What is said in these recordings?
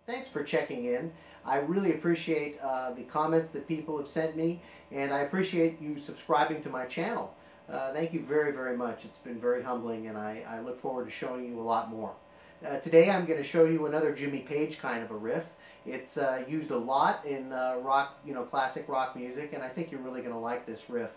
Thanks for checking in. I really appreciate the comments that people have sent me, and I appreciate you subscribing to my channel. Thank you very, very much. It's been very humbling, and I look forward to showing you a lot more. Today I'm going to show you another Jimmy Page kind of a riff. It's used a lot in rock, classic rock music, and I think you're really going to like this riff.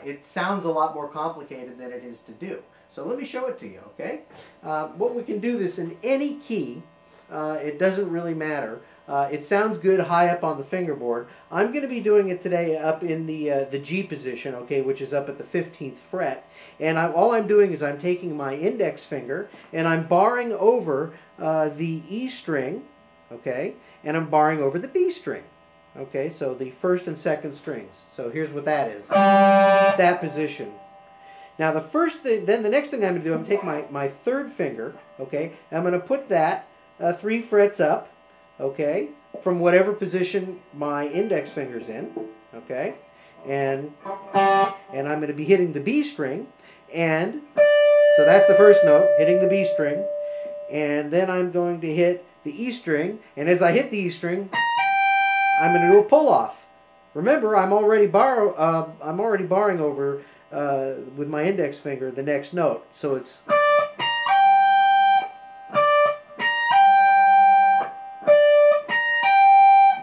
It sounds a lot more complicated than it is to do. So let me show it to you, okay? What we can do this in any key. It doesn't really matter. It sounds good high up on the fingerboard. I'm going to be doing it today up in the G position, okay, which is up at the 15th fret. And all I'm doing is I'm taking my index finger and I'm barring over the E string, okay, and I'm barring over the B string. Okay, so the first and second strings. So here's what that is. That position. Now the first thing, then the next thing I'm going to do, I'm going to take my third finger, okay, I'm going to put that 3 frets up, okay, from whatever position my index finger's in, okay, and I'm going to be hitting the B string, and so that's the first note, hitting the B string, and then I'm going to hit the E string, and as I hit the E string, I'm going to do a pull off. Remember, I'm already barring over with my index finger the next note, so it's.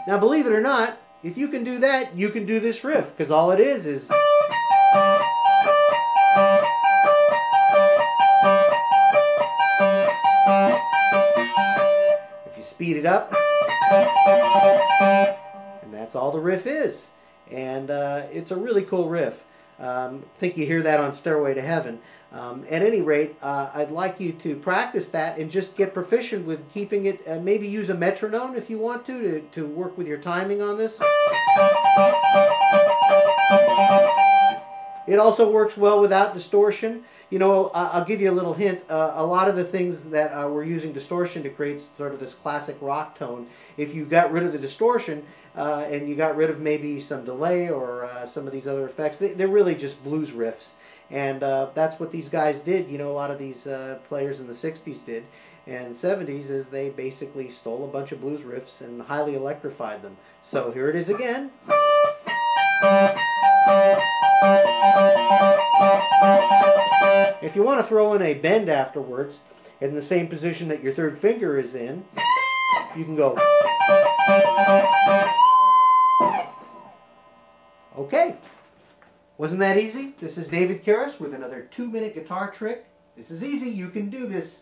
Now, believe it or not, if you can do that, you can do this riff, because all it is. If you speed it up, and that's all the riff is. And it's a really cool riff. I think you hear that on Stairway to Heaven. At any rate, I'd like you to practice that and just get proficient with keeping it. Maybe use a metronome if you want to work with your timing on this. It also works well without distortion. You know, I'll give you a little hint. A lot of the things that we're using distortion to create sort of this classic rock tone, if you got rid of the distortion and you got rid of maybe some delay or some of these other effects, they're really just blues riffs. And that's what these guys did. You know, a lot of these players in the 60s did. And 70s is they basically stole a bunch of blues riffs and highly electrified them. So here it is again. If you want to throw in a bend afterwards, in the same position that your third finger is in, you can go. Okay. Wasn't that easy? This is David Karras with another 2-minute guitar trick. This is easy. You can do this.